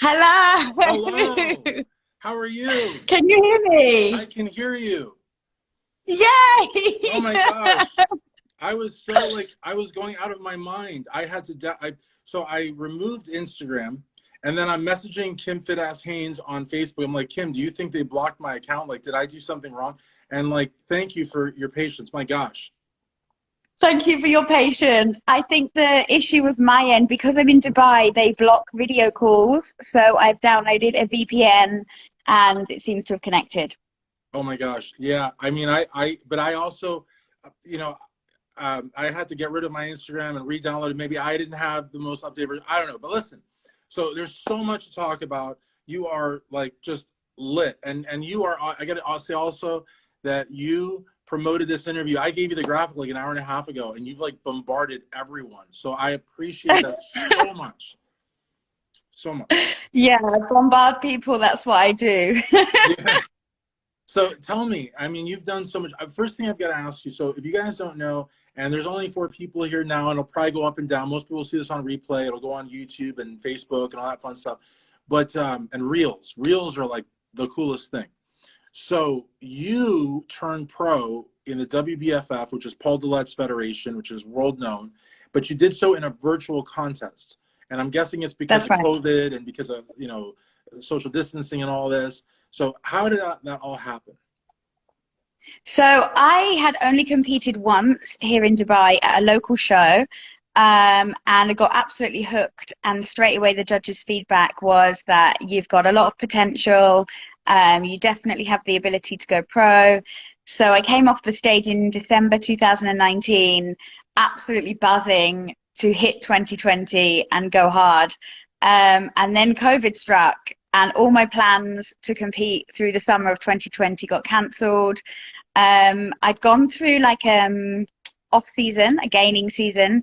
Hello. Hello. How are you? Can you hear I me? can hear you. Oh Yay! my gosh. I was so like I was going out of my mind. I had to so I removed Instagram and then I'm messaging Kim Fit Haynes on Facebook. I'm like, Kim, do you think they blocked my account? Like, did I do something wrong? And like, thank you for your patience. My gosh. Thank you for your patience. I think the issue was my end because I'm in Dubai, they block video calls. So I've downloaded a VPN and it seems to have connected. Oh my gosh. Yeah. I mean, but I also, you know, I had to get rid of my Instagram and re-download it. Maybe I didn't have the most updated version. I don't know. But listen, so there's so much to talk about. You are like just lit, and you are. I got to say also that you promoted this interview. I gave you the graphic like an hour and a half ago, and you've like bombarded everyone. So I appreciate that so much, so much. Yeah, I bombard people, that's what I do. Yeah. So tell me, I mean, you've done so much. First thing I've got to ask you, so if you guys don't know, and there's only 4 people here now, and it'll probably go up and down. Most people see this on replay. It'll go on YouTube and Facebook and all that fun stuff. But, and Reels. Reels are like the coolest thing. So you turned pro in the WBFF, which is Paul Dillet's federation, which is world known, but you did so in a virtual contest. And I'm guessing it's because That's of right. COVID and because of, social distancing and all this. So how did that all happen? So I had only competed once here in Dubai at a local show, and I got absolutely hooked. And straight away, the judges' feedback was that you've got a lot of potential. You definitely have the ability to go pro. So I came off the stage in December 2019, absolutely buzzing to hit 2020 and go hard. And then COVID struck, and all my plans to compete through the summer of 2020 got cancelled. I'd gone through like off season, a gaining season,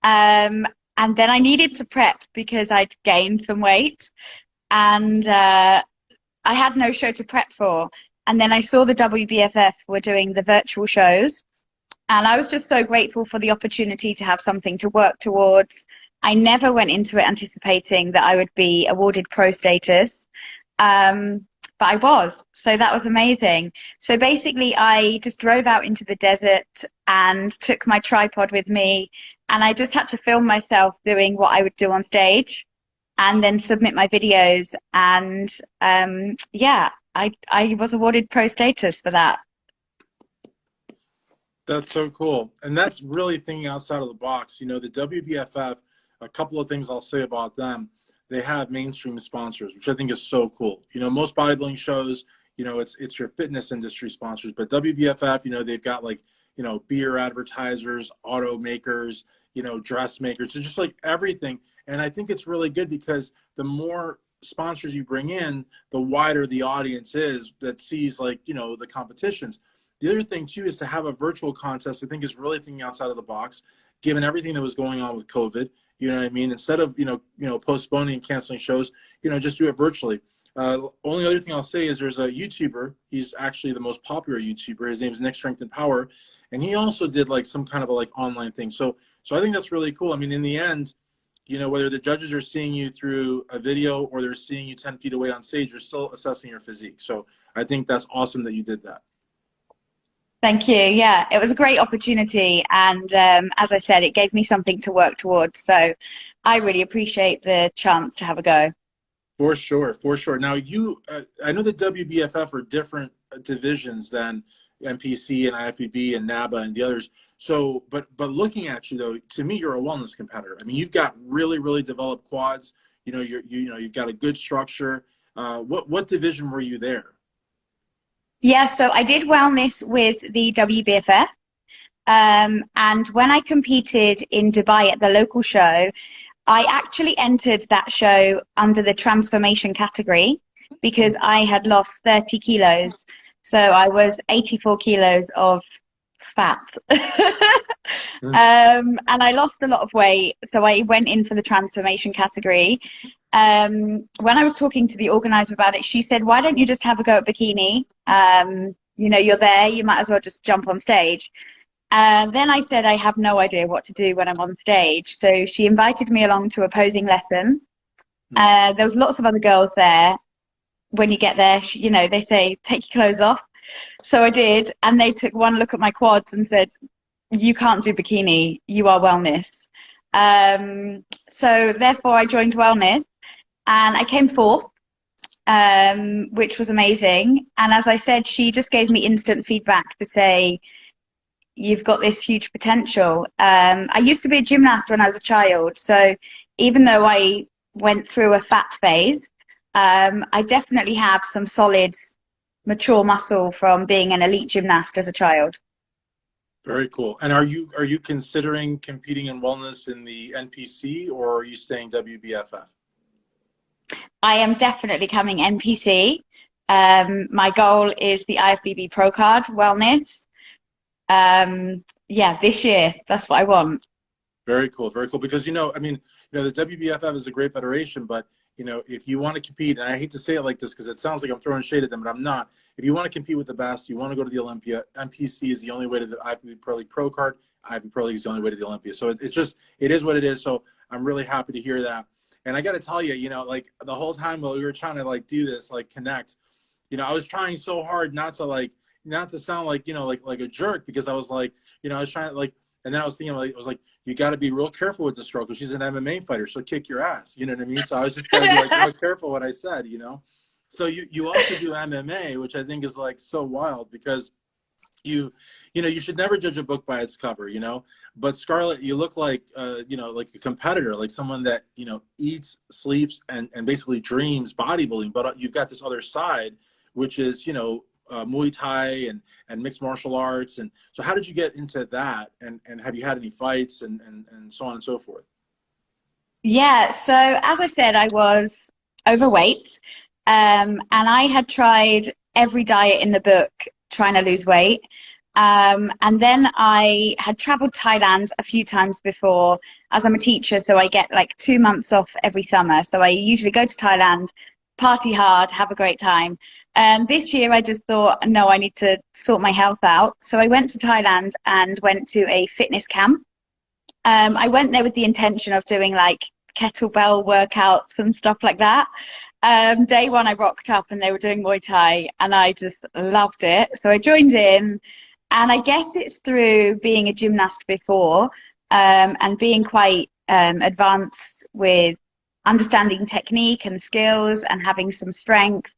and then I needed to prep because I'd gained some weight, and I had no show to prep for. And then I saw the WBFF were doing the virtual shows, and I was just so grateful for the opportunity to have something to work towards. I never went into it anticipating that I would be awarded pro status. But I was. So that was amazing. So basically, I just drove out into the desert and took my tripod with me, and I just had to film myself doing what I would do on stage and then submit my videos. And yeah, I was awarded pro status for that. That's so cool. And that's really thinking outside of the box. The WBFF, a couple of things I'll say about them. They have mainstream sponsors, which I think is so cool. Most bodybuilding shows, it's your fitness industry sponsors, but WBFF, they've got like, beer advertisers, automakers, dressmakers, so just like everything. And I think it's really good because the more sponsors you bring in, the wider the audience is that sees like, the competitions. The other thing too is to have a virtual contest. I think is really thinking outside of the box, given everything that was going on with COVID. You know what I mean? Instead of postponing and canceling shows, just do it virtually. Only other thing I'll say is there's a YouTuber. He's actually the most popular YouTuber. His name is Nick Strength and Power, and he also did like some kind of a like online thing. So I think that's really cool. I mean, in the end, whether the judges are seeing you through a video or they're seeing you 10 feet away on stage, you're still assessing your physique. So I think that's awesome that you did that. Thank you. Yeah, it was a great opportunity. And as I said, it gave me something to work towards. So I really appreciate the chance to have a go. For sure, for sure. Now I know the WBFF are different divisions than NPC and IFBB and NABA and the others. So, but looking at you though, to me, you're a wellness competitor. I mean, you've got really, really developed quads. You've got a good structure. What division were you there? Yeah, so I did wellness with the WBFF. And when I competed in Dubai at the local show, I actually entered that show under the transformation category because I had lost 30 kilos. So I was 84 kilos of fat. And I lost a lot of weight. So I went in for the transformation category. When I was talking to the organizer about it, she said, why don't you just have a go at bikini? You're there, you might as well just jump on stage. Then I said, I have no idea what to do when I'm on stage. So she invited me along to a posing lesson. There was lots of other girls there. When you get there, you know, they say, take your clothes off. So I did. And they took one look at my quads and said, you can't do bikini. You are wellness. So therefore I joined wellness and I came fourth, which was amazing. And as I said, she just gave me instant feedback to say, you've got this huge potential. I used to be a gymnast when I was a child. So even though I went through a fat phase, I definitely have some solid, mature muscle from being an elite gymnast as a child. Very cool. And are you considering competing in wellness in the NPC, or are you staying WBFF? I am definitely coming NPC. My goal is the IFBB Pro Card Wellness. Yeah, this year. That's what I want. Very cool. Very cool. Because, I mean, the WBFF is a great federation, but, if you want to compete, and I hate to say it like this because it sounds like I'm throwing shade at them, but I'm not. If you want to compete with the best, you want to go to the Olympia, NPC is the only way to the IFBB Pro League Pro Card. IFBB Pro League is the only way to the Olympia. So it is what it is. So I'm really happy to hear that. And I got to tell you, like the whole time while we were trying to like do this, like connect, I was trying so hard not to sound like, like a jerk, because I was like, I was trying to like, and then I was thinking like, it was like, you got to be real careful with this girl because she's an MMA fighter. She'll kick your ass. You know what I mean? So I was just got to be like real careful what I said, So you also do MMA, which I think is like so wild because you should never judge a book by its cover, But Scarlett, you look like, like a competitor, like someone that, eats, sleeps, and basically dreams bodybuilding. But you've got this other side, which is, Muay Thai and mixed martial arts. And so how did you get into that? And have you had any fights and so on and so forth? Yeah, so as I said, I was overweight, and I had tried every diet in the book trying to lose weight. And then I had traveled Thailand a few times before, as I'm a teacher, so I get like 2 months off every summer. So I usually go to Thailand, party hard, have a great time. And this year I just thought, no, I need to sort my health out. So I went to Thailand and went to a fitness camp. I went there with the intention of doing like kettlebell workouts and stuff like that. Day one, I rocked up and they were doing Muay Thai and I just loved it. So I joined in, and I guess it's through being a gymnast before, and being quite advanced with understanding technique and skills and having some strength.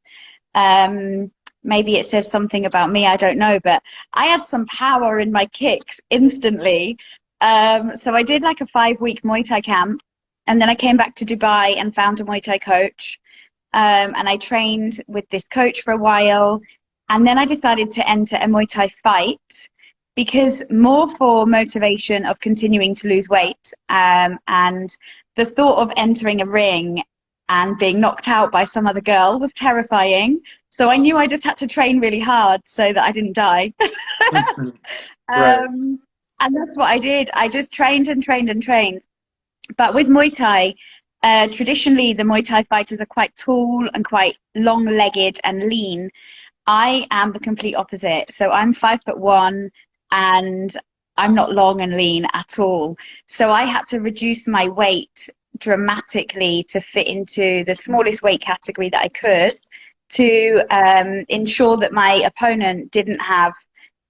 Maybe it says something about me, I don't know, but I had some power in my kicks instantly. So I did like a 5-week Muay Thai camp, and then I came back to Dubai and found a Muay Thai coach. And I trained with this coach for a while. And then I decided to enter a Muay Thai fight because more for motivation of continuing to lose weight. And the thought of entering a ring and being knocked out by some other girl was terrifying. So I knew I just had to train really hard so that I didn't die. Right. And that's what I did. I just trained and trained and trained. But with Muay Thai, traditionally the Muay Thai fighters are quite tall and quite long-legged and lean. I am the complete opposite. So I'm 5'1" and I'm not long and lean at all. So I had to reduce my weight dramatically to fit into the smallest weight category that I could, to ensure that my opponent didn't have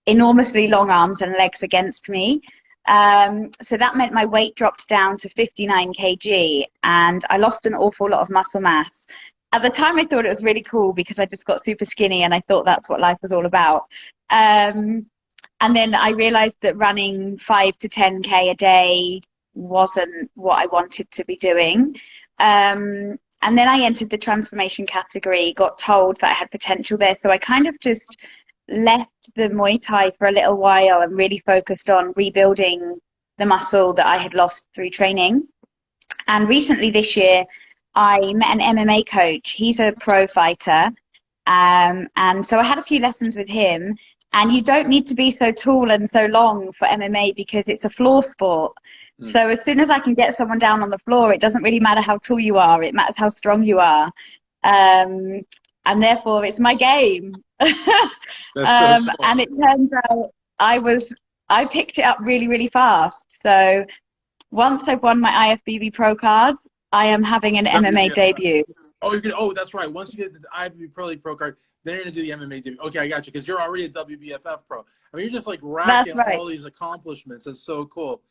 enormously long arms and legs against me. So that meant my weight dropped down to 59 kg and I lost an awful lot of muscle mass. At the time, I thought it was really cool because I just got super skinny and I thought that's what life was all about. And then I realized that running 5 to 10K a day wasn't what I wanted to be doing. And then I entered the transformation category, got told that I had potential there. So I kind of just left the Muay Thai for a little while and really focused on rebuilding the muscle that I had lost through training. And recently this year, I met an MMA coach. He's a pro fighter. And so I had a few lessons with him. And you don't need to be so tall and so long for MMA because it's a floor sport. So as soon as I can get someone down on the floor, it doesn't really matter how tall you are. It matters how strong you are. And therefore, it's my game. That's so And cool. it turns out I picked it up really, really fast. So once I've won my IFBB Pro cards, I am having an MMA WBFF. debut. Oh, you can. Oh, that's right. Once you get the IFBB Pro League pro card, then you're gonna do the MMA debut. Okay, I got you because you're already a WBFF pro. I mean, you're just like racking That's right. all these accomplishments. That's so cool.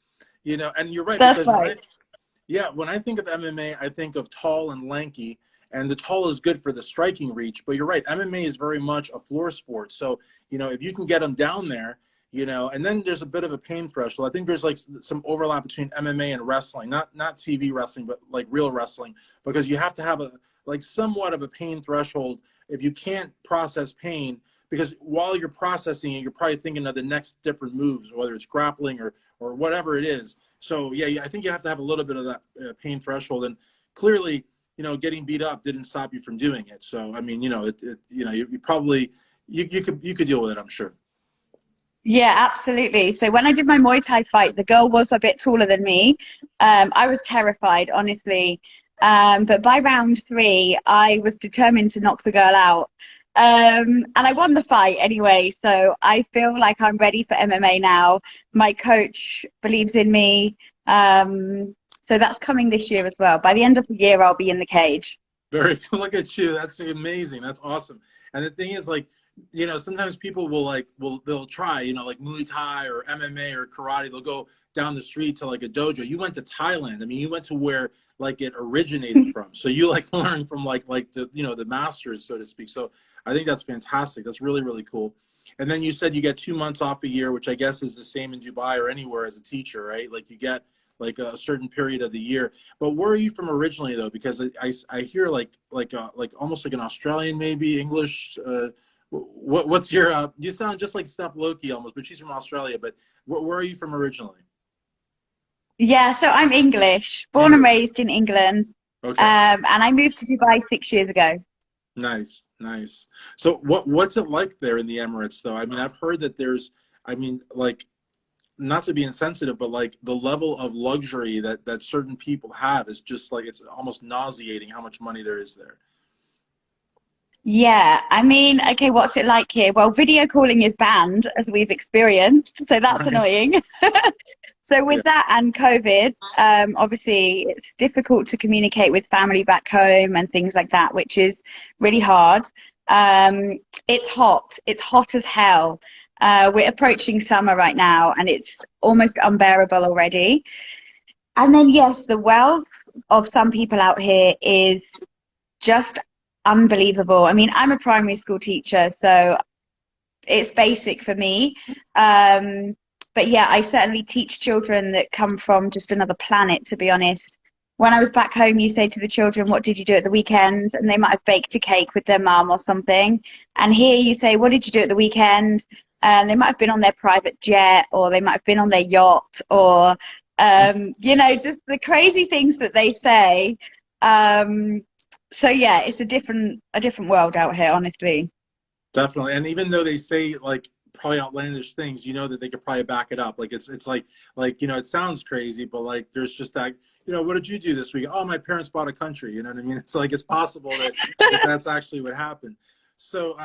You know, and you're right That's because right. when I think of MMA, I think of tall and lanky, and the tall is good for the striking reach. But you're right, MMA is very much a floor sport. So you know, if you can get them down there, you know, and then there's a bit of a pain threshold. I think there's like some overlap between MMA and wrestling, not TV wrestling, but like real wrestling, because you have to have a like somewhat of a pain threshold if you can't process pain. Because while you're processing it, you're probably thinking of the next different moves, whether it's grappling or whatever it is. So yeah, I think you have to have a little bit of that pain threshold, and clearly, you know, getting beat up didn't stop you from doing it. So I mean, you know, you know, you probably you could deal with it, I'm sure. Yeah, absolutely. So when I did my Muay Thai fight, the girl was a bit taller than me. I was terrified, honestly. But by round three, I was determined to knock the girl out. And I won the fight anyway. So I feel like I'm ready for MMA now. My coach believes in me. So that's coming this year as well. By the end of the year, I'll be in the cage. Very look at you. That's amazing. That's awesome. And the thing is, like, you know, sometimes people they'll try, you know, like Muay Thai or MMA or karate. They'll go down the street to like a dojo. You went to Thailand. I mean, you went to where like it originated from. So you like learned from like the, you know, the masters, so to speak. So I think that's fantastic. That's really, really cool. And then you said you get 2 months off a year, which I guess is the same in Dubai or anywhere as a teacher, right? Like you get like a certain period of the year. But where are you from originally, though? Because I hear like almost like an Australian, maybe English. What's your? You sound just like Steph Loki almost, but she's from Australia. But where are you from originally? Yeah, so I'm English, born and English. raised in England. Okay. And I moved to Dubai 6 years ago. Nice, nice. So what's it like there in the Emirates, though? I mean, I've heard that there's. I mean, like not to be insensitive, but like the level of luxury that certain people have is just like it's almost nauseating how much money there is there. Yeah, I mean, okay, what's it like here? Well, video calling is banned, as we've experienced, so that's Right. annoying. So Yeah. with that and COVID, obviously it's difficult to communicate with family back home and things like that, which is really hard. Um, it's hot. It's hot as hell. We're approaching summer right now, and it's almost unbearable already. And then, yes, the wealth of some people out here is just unbelievable. I mean, I'm a primary school teacher, so it's basic for me. Um, but yeah, I certainly teach children that come from just another planet, to be honest. When I was back home, you say to the children, "What did you do at the weekend?" And they might have baked a cake with their mum or something. And here you say, "What did you do at the weekend?" And they might have been on their private jet, or they might have been on their yacht, or you know, just the crazy things that they say. Um, so yeah, it's a different world out here, honestly. Definitely. And even though they say like probably outlandish things, you know that they could probably back it up. Like it's like, you know, it sounds crazy, but like there's just that, you know, what did you do this week? Oh, my parents bought a country. You know what I mean? It's like it's possible that that's actually what happened. So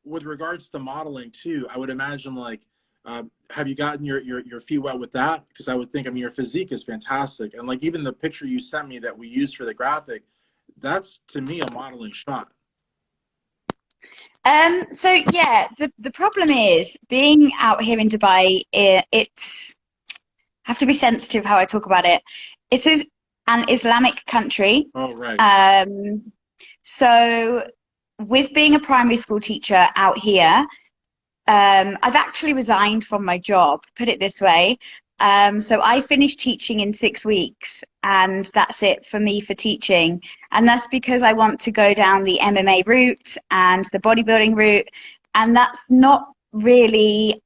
with regards to modeling too, I would imagine like have you gotten your feet wet with that? Because I would think, I mean, your physique is fantastic. And like even the picture you sent me that we used for the graphic, that's to me a modeling shot. So yeah, the problem is being out here in Dubai, it's I have to be sensitive how I talk about it. It's an Islamic country. Oh, right. Um, so with being a primary school teacher out here, I've actually resigned from my job, put it this way. So I finished teaching in 6 weeks, and that's it for me for teaching. And that's because I want to go down the MMA route and the bodybuilding route, and that's not really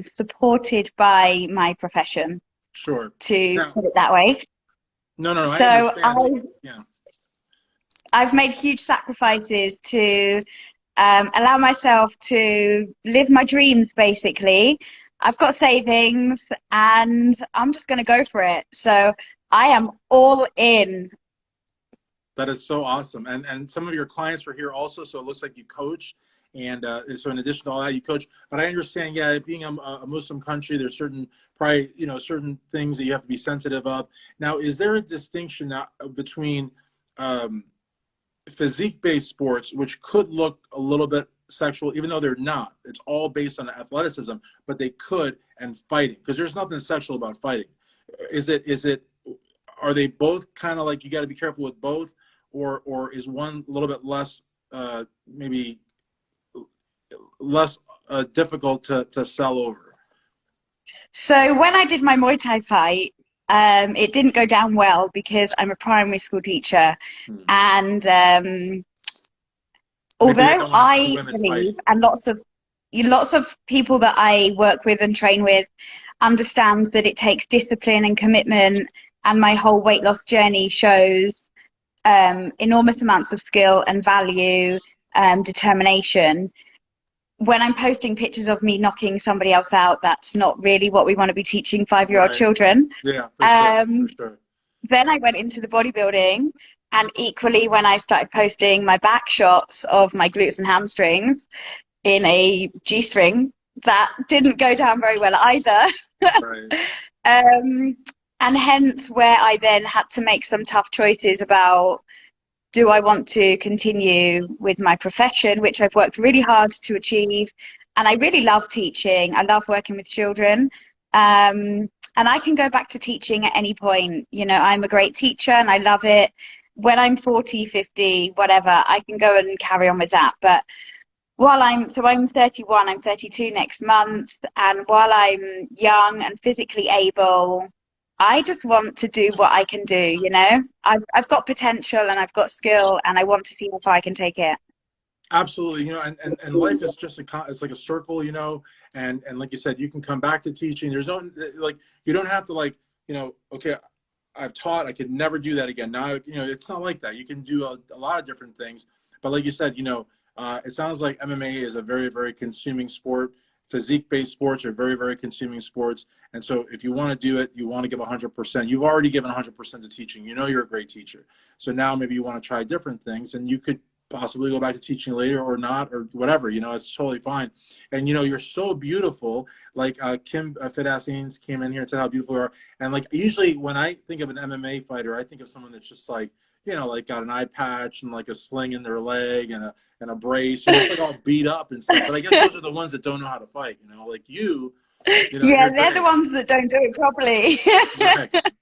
supported by my profession, Sure. to Now, put it that way. no, I So understand. Yeah, I've made huge sacrifices to allow myself to live my dreams, basically. I've got savings and I'm just going to go for it. So I am all in. that is so awesome. And some of your clients were here also, so it looks like you coach. And so in addition to all that, you coach. But I understand, yeah, being a Muslim country, there's certain probably, you know, certain things that you have to be sensitive of. Now, is there a distinction now between physique-based sports, which could look a little bit sexual, even though they're not? It's all based on athleticism, but they could, and fighting, because there's nothing sexual about fighting. Is it are they both kind of like, you got to be careful with both, or is one a little bit less maybe less difficult to sell over? So when I did my Muay Thai fight, it didn't go down well because I'm a primary school teacher, Hmm. and Maybe they although don't want to see I women believe, fighting. and lots of people that I work with and train with understand that it takes discipline and commitment, and my whole weight loss journey shows enormous amounts of skill and value, determination. When I'm posting pictures of me knocking somebody else out, that's not really what we want to be teaching 5-year-old Right. children. Yeah, for sure. For Um, sure. then I went into the bodybuilding, and equally when I started posting my back shots of my glutes and hamstrings in a G-string, that didn't go down very well either. Right. Um, and hence where I then had to make some tough choices about, do I want to continue with my profession, which I've worked really hard to achieve? And I really love teaching. I love working with children. And I can go back to teaching at any point. You know, I'm a great teacher and I love it. When I'm 40, 50, whatever, I can go and carry on with that. But I'm 31, I'm 32 next month. And while I'm young and physically able, I just want to do what I can do, you know? I've got potential and I've got skill and I want to see how far I can take it. Absolutely. You know, and life is just it's like a circle, you know, and like you said, you can come back to teaching. There's no, like, you don't have to, like, you know, okay, I've taught, I could never do that again. Now, you know, it's not like that. You can do a lot of different things. But like you said, you know, it sounds like MMA is a very, very consuming sport. Physique-based sports are very, very consuming sports. And so if you want to do it, you want to give 100%. You've already given 100% to teaching. You know you're a great teacher. So now maybe you want to try different things, and you could possibly go back to teaching later or not, or whatever, you know, it's totally fine. And, you know, you're so beautiful. Like Kim Fit came in here and said how beautiful you are. And like, usually when I think of an MMA fighter, I think of someone that's just like, you know, like got an eye patch and like a sling in their leg and a brace, you know, it's like all beat up and stuff. But I guess those are the ones that don't know how to fight, you know, like you know, Yeah, you're they're the great. ones that don't do it properly. Right.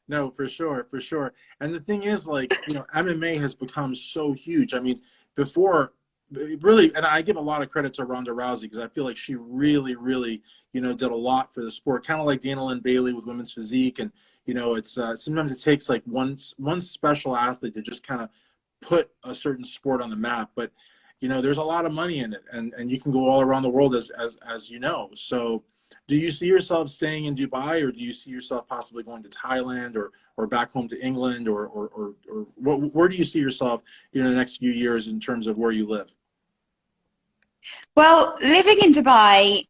No, for sure, for sure. And the thing is, like, you know, MMA has become so huge. I mean, before, really, and I give a lot of credit to Ronda Rousey because I feel like she really, really, you know, did a lot for the sport. Kind of like Dana Lynn Bailey with women's physique, and you know, it's sometimes it takes like one special athlete to just kind of put a certain sport on the map. But you know, there's a lot of money in it, and you can go all around the world as you know. So do you see yourself staying in Dubai, or do you see yourself possibly going to Thailand, or back home to England, or where do you see yourself, you know, in the next few years in terms of where you live? Well, living in Dubai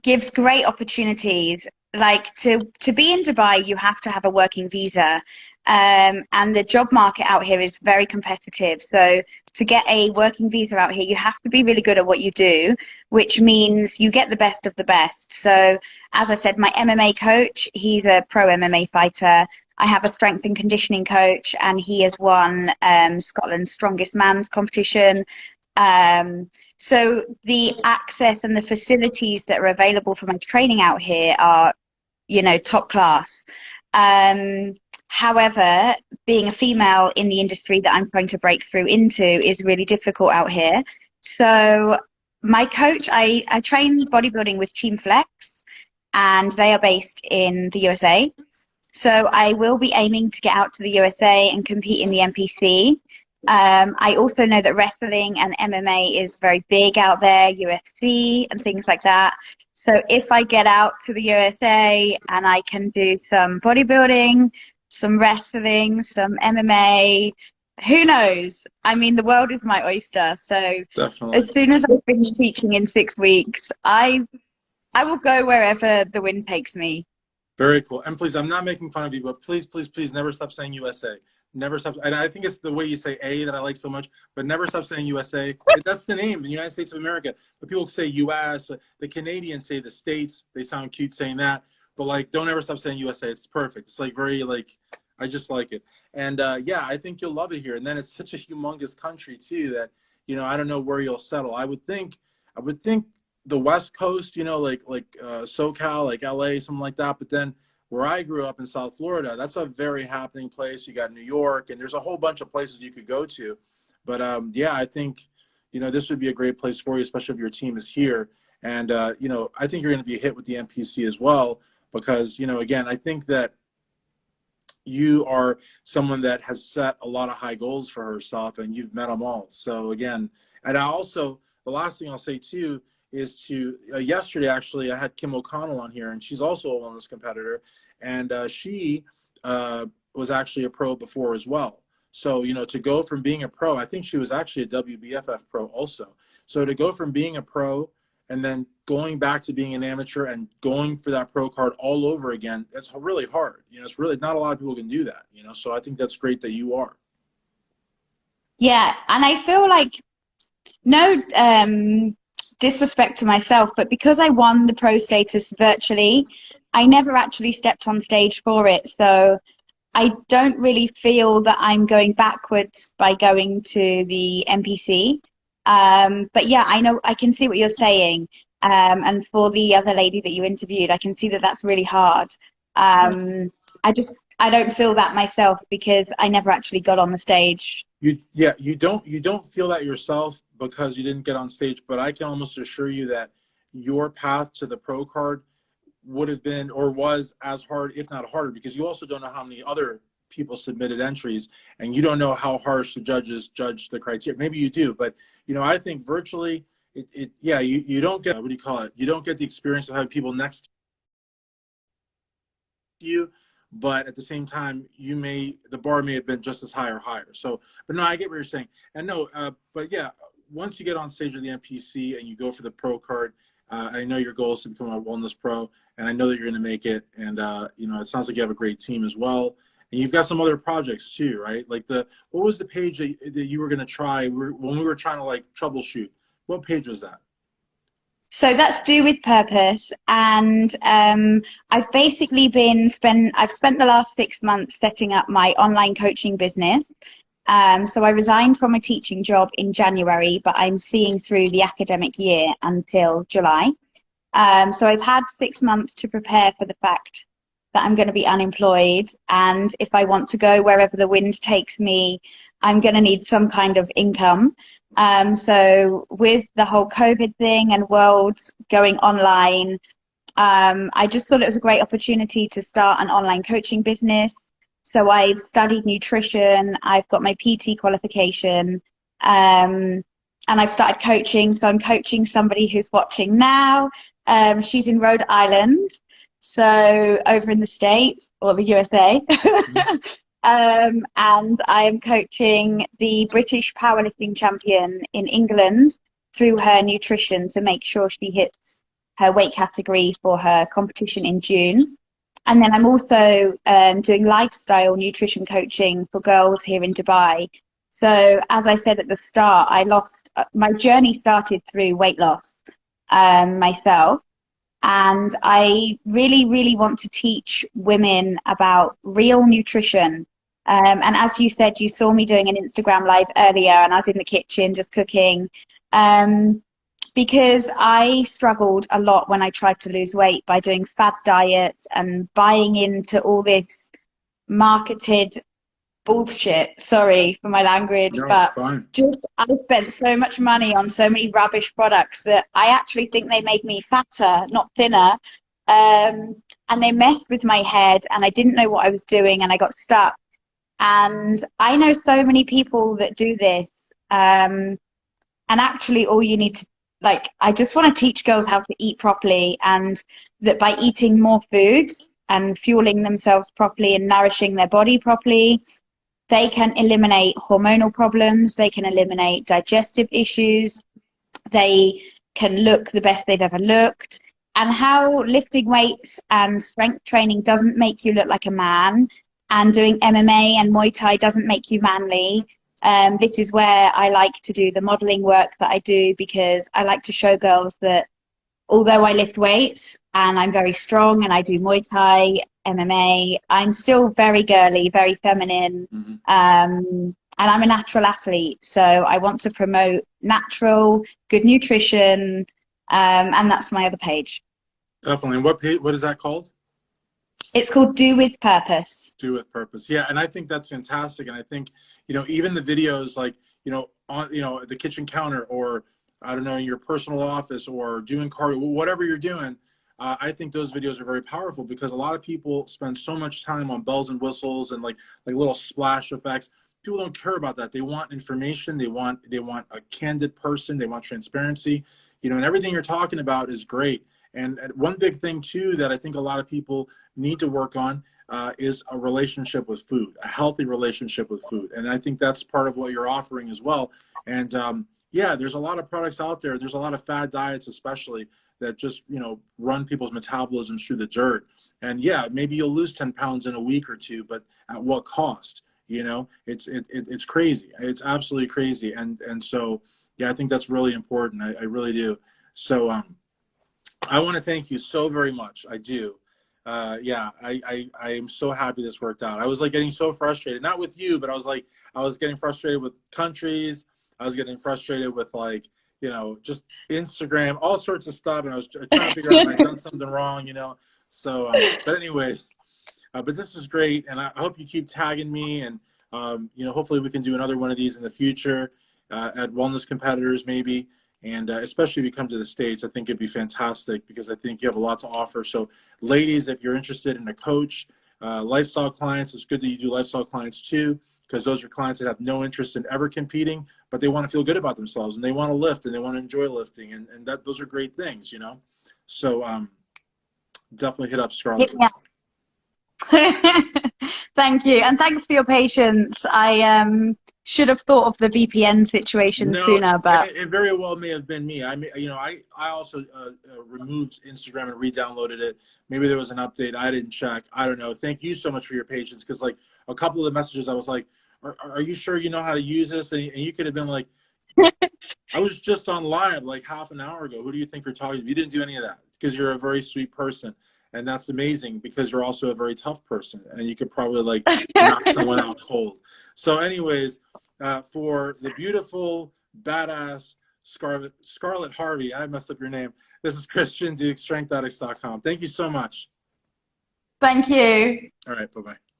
gives great opportunities. Like to be in Dubai, you have to have a working visa, and the job market out here is very competitive. So to get a working visa out here, you have to be really good at what you do, which means you get the best of the best. So as I said, my MMA coach, he's a pro MMA fighter. I have a strength and conditioning coach, and he has won Scotland's Strongest Man's competition. So the access and the facilities that are available for my training out here are, you know, top class. Um, However, being a female in the industry that I'm trying to break through into is really difficult out here. So my coach, I train bodybuilding with Team Flex, and they are based in the USA. So I will be aiming to get out to the USA and compete in the NPC. I also know that wrestling and MMA is very big out there, UFC and things like that. So if I get out to the USA and I can do some bodybuilding, some wrestling, some MMA, who knows? I mean, the world is my oyster. So Definitely. as soon as I finish teaching in 6 weeks, I will go wherever the wind takes me. Very cool. And please, I'm not making fun of you, but please, please, please never stop saying USA. Never stop. And I think it's the way you say A that I like so much, but never stop saying USA. That's the name, the United States of America. But people say US. The Canadians say the States. They sound cute saying that. But like, don't ever stop saying USA. It's perfect. It's like very like, I just like it. And yeah, I think you'll love it here. And then it's such a humongous country too that, you know, I don't know where you'll settle. I would think the West Coast, you know, like SoCal, like LA, something like that. But then where I grew up in South Florida, that's a very happening place. You got New York, and there's a whole bunch of places you could go to. But yeah, I think, you know, this would be a great place for you, especially if your team is here. And, you know, I think you're going to be hit with the NPC as well, because, you know, again, I think that you are someone that has set a lot of high goals for herself, and you've met them all. So again, and I also, the last thing I'll say too is to yesterday, actually, I had Kim O'Connell on here, and she's also a wellness competitor, and she was actually a pro before as well. So, you know, to go from being a pro, I think she was actually a WBFF pro also. So to go from being a pro and then going back to being an amateur and going for that pro card all over again, it's really hard. You know, it's really not a lot of people can do that, you know, so I think that's great that you are. Yeah, and I feel like no disrespect to myself, but because I won the pro status virtually, I never actually stepped on stage for it. So I don't really feel that I'm going backwards by going to the NPC. But yeah, I know I can see what you're saying. And for the other lady that you interviewed, I can see that that's really hard. Right. I don't feel that myself because I never actually got on the stage. Yeah, you don't feel that yourself because you didn't get on stage, but I can almost assure you that your path to the pro card would have been or was as hard, if not harder, because you also don't know how many other people submitted entries, and you don't know how harsh the judges judge the criteria. Maybe you do, but you know, I think virtually, yeah, you don't get, what do you call it? You don't get the experience of having people next to you, but at the same time, the bar may have been just as high or higher. So, but no, I get what you're saying, and no, but yeah, once you get on stage with the NPC and you go for the pro card, I know your goal is to become a wellness pro, and I know that you're going to make it. And you know, it sounds like you have a great team as well, and you've got some other projects too, right? Like what was the page that you were going to try when we were trying to like troubleshoot? What page was that? So that's Do with Purpose, and I've spent the last 6 months setting up my online coaching business. So I resigned from a teaching job in January, but I'm seeing through the academic year until July. So I've had 6 months to prepare for the fact that I'm going to be unemployed, and if I want to go wherever the wind takes me, I'm going to need some kind of income. So with the whole COVID thing and world going online, I just thought it was a great opportunity to start an online coaching business. So I've studied nutrition, I've got my PT qualification, and I've started coaching. So I'm coaching somebody who's watching now. She's in Rhode Island, so over in the States or the USA. And I am coaching the British powerlifting champion in England through her nutrition to make sure she hits her weight category for her competition in June. And then I'm also doing lifestyle nutrition coaching for girls here in Dubai. So as I said at the start, my journey started through weight loss myself. And I really, really want to teach women about real nutrition. And as you said, you saw me doing an Instagram live earlier, and I was in the kitchen just cooking. Because I struggled a lot when I tried to lose weight by doing fad diets and buying into all this marketed bullshit. Sorry for my language, No, it's but fine. just I spent so much money on so many rubbish products that I actually think they made me fatter, not thinner. And they messed with my head, and I didn't know what I was doing, and I got stuck. And I know so many people that do this. And actually, all you need to, like, I just want to teach girls how to eat properly, and that by eating more food and fueling themselves properly and nourishing their body properly, they can eliminate hormonal problems, they can eliminate digestive issues, they can look the best they've ever looked. And how lifting weights and strength training doesn't make you look like a man, and doing MMA and Muay Thai doesn't make you manly. This is where I like to do the modeling work that I do, because I like to show girls that although I lift weights and I'm very strong and I do Muay Thai, MMA, I'm still very girly, very feminine. Mm-hmm. And I'm a natural athlete. So I want to promote natural, good nutrition. And that's my other page. Definitely. And what is that called? It's called Do With Purpose. Do with purpose. Yeah, and I think that's fantastic. And I think, even the videos like, on, the kitchen counter, or I don't know, in your personal office, or doing cardio, whatever you're doing, I think those videos are very powerful, because a lot of people spend so much time on bells and whistles and like little splash effects. People don't care about that. They want information. They want a candid person. They want transparency, and everything you're talking about is great. And one big thing too that I think a lot of people need to work on is a relationship with food, a healthy relationship with food. And I think that's part of what you're offering as well. And yeah, there's a lot of products out there. There's a lot of fad diets, especially, that just, run people's metabolisms through the dirt. And yeah, maybe you'll lose 10 pounds in a week or two, but at what cost? It's crazy. It's absolutely crazy. And so, yeah, I think that's really important. I really do. So, I want to thank you so very much. I do. Yeah, I am so happy this worked out. I was like getting so frustrated, not with you, but I was getting frustrated with countries. I was getting frustrated with just Instagram, all sorts of stuff. And I was trying to figure out if I'd done something wrong, So, but anyways, but this is great. And I hope you keep tagging me, and, hopefully we can do another one of these in the future at Wellness Competitors, maybe. And especially if you come to the States, I think it'd be fantastic, because I think you have a lot to offer. So ladies, if you're interested in a coach, lifestyle clients, it's good that you do lifestyle clients too, because those are clients that have no interest in ever competing, but they want to feel good about themselves, and they want to lift, and they want to enjoy lifting. And those are great things, So definitely hit up Scarlett. Yeah. Thank you. And thanks for your patience. I should have thought of the VPN situation No, sooner, and but it very well may have been me. I also removed Instagram and re-downloaded it. Maybe there was an update I didn't check. I don't know. Thank you so much for your patience, because like a couple of the messages, I was like, "Are you sure you know how to use this?" And you could have been like, "I was just on live like half an hour ago. Who do you think you're talking to?" You didn't do any of that, because you're a very sweet person. And that's amazing, because you're also a very tough person, and you could probably like knock someone out cold. So anyways, for the beautiful, badass Scarlett Harvey, I messed up your name. This is Christian Duke, strengthaddicts.com. Thank you so much. thank you. All right, bye-bye.